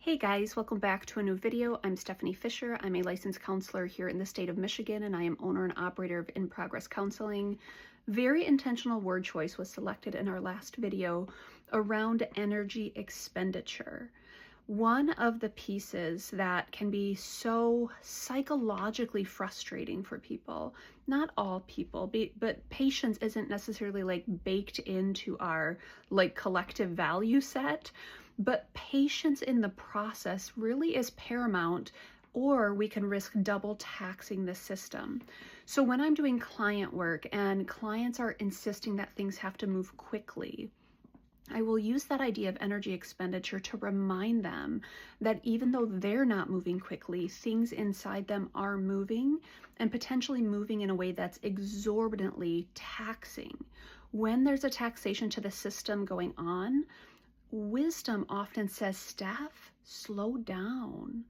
Hey guys, welcome back to a new video. I'm Stephanie Fisher. I'm a licensed counselor here in the state of Michigan, and I am owner and operator of In Progress Counseling. Very intentional word choice was selected in our last video around energy expenditure. One of the pieces that can be so psychologically frustrating for people, not all people, but patience isn't necessarily like baked into our like collective value set, but patience in the process really is paramount, or we can risk double taxing the system. So when I'm doing client work and clients are insisting that things have to move quickly, I will use that idea of energy expenditure to remind them that even though they're not moving quickly, things inside them are moving, and potentially moving in a way that's exorbitantly taxing. When there's a taxation to the system going on, wisdom often says, Steph, slow down.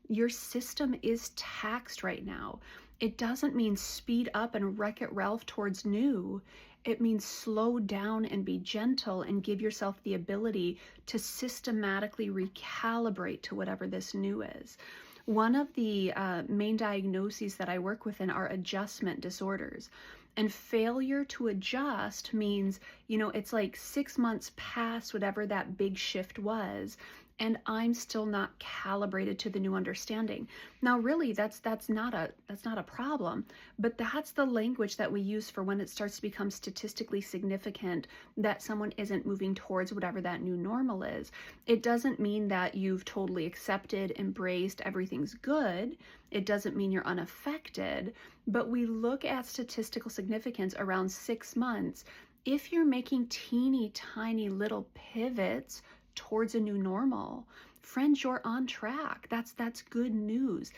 Your system is taxed right now. It doesn't mean speed up and Wreck-It Ralph towards new. It means slow down and be gentle and give yourself the ability to systematically recalibrate to whatever this new is. One of the main diagnoses that I work with in are adjustment disorders. And failure to adjust means, it's like 6 months past whatever that big shift was, and I'm still not calibrated to the new understanding. Now, really, that's not a problem, but that's the language that we use for when it starts to become statistically significant that someone isn't moving towards whatever that new normal is. It doesn't mean that you've totally accepted, embraced, everything's good. It doesn't mean you're unaffected, but we look at statistical significance around 6 months. If you're making teeny tiny little pivots towards a new normal, friends, you're on track. That's good news.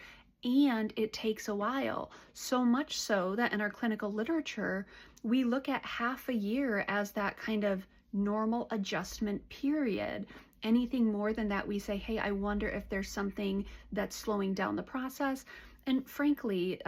And it takes a while. So much so that in our clinical literature, we look at half a year as that kind of normal adjustment period. Anything more than that, we say, hey, I wonder if there's something that's slowing down the process. And frankly,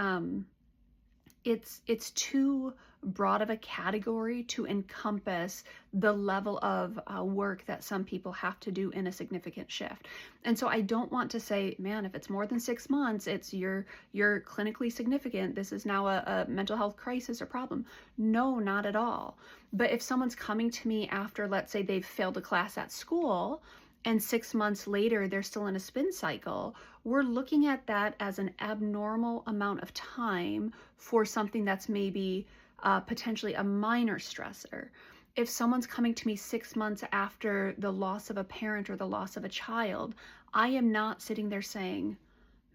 it's too broad of a category to encompass the level of work that some people have to do in a significant shift. And so I don't want to say, man, if it's more than 6 months, it's you're clinically significant. This is now a mental health crisis or problem. No, not at all. But if someone's coming to me after, let's say they've failed a class at school, and 6 months later, they're still in a spin cycle, we're looking at that as an abnormal amount of time for something that's maybe potentially a minor stressor. If someone's coming to me 6 months after the loss of a parent or the loss of a child, I am not sitting there saying,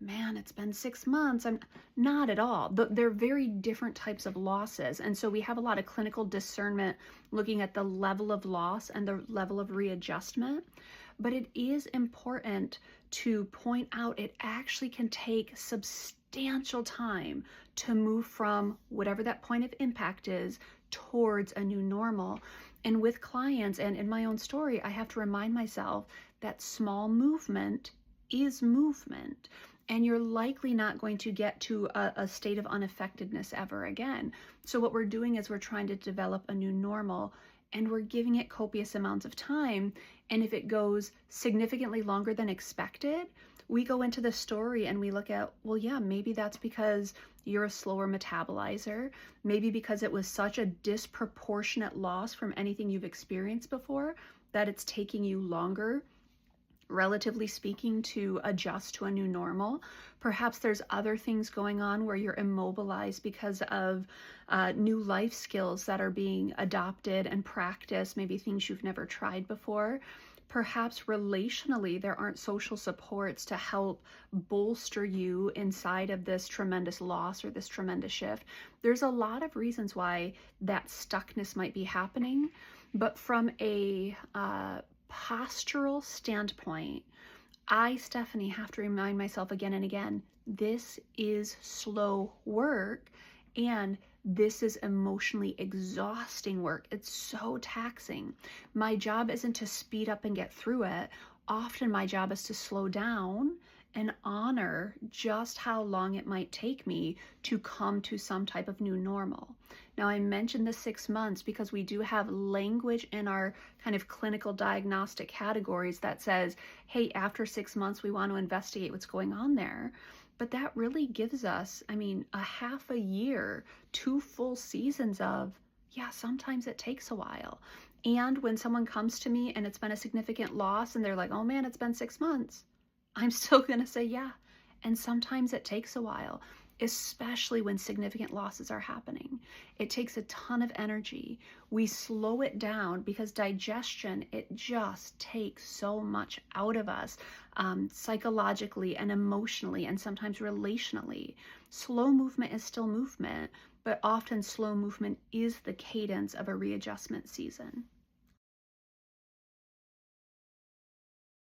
man, it's been 6 months. I'm not at all. They're very different types of losses. And so we have a lot of clinical discernment looking at the level of loss and the level of readjustment. But it is important to point out it actually can take substantial time to move from whatever that point of impact is towards a new normal. And with clients and in my own story, I have to remind myself that small movement is movement. And you're likely not going to get to a state of unaffectedness ever again. So what we're doing is we're trying to develop a new normal, and we're giving it copious amounts of time. And if it goes significantly longer than expected, we go into the story and we look at, well, yeah, maybe that's because you're a slower metabolizer. Maybe because it was such a disproportionate loss from anything you've experienced before that it's taking you longer, relatively speaking, to adjust to a new normal. Perhaps there's other things going on where you're immobilized because of new life skills that are being adopted and practiced, maybe things you've never tried before. Perhaps relationally, there aren't social supports to help bolster you inside of this tremendous loss or this tremendous shift. There's a lot of reasons why that stuckness might be happening, but from a postural standpoint, I, Stephanie, have to remind myself again and again, this is slow work, and this is emotionally exhausting work. It's so taxing. My job isn't to speed up and get through it. Often my job is to slow down and honor just how long it might take me to come to some type of new normal. Now, I mentioned the 6 months because we do have language in our kind of clinical diagnostic categories that says, hey, after 6 months, we want to investigate what's going on there. But that really gives us, I mean, a half a year, 2 full seasons of, yeah, sometimes it takes a while. And when someone comes to me and it's been a significant loss and they're like, oh man, it's been 6 months, I'm still going to say, yeah. And sometimes it takes a while, especially when significant losses are happening. It takes a ton of energy. We slow it down because digestion, it just takes so much out of us, psychologically and emotionally, and sometimes relationally. Slow movement is still movement, but often slow movement is the cadence of a readjustment season.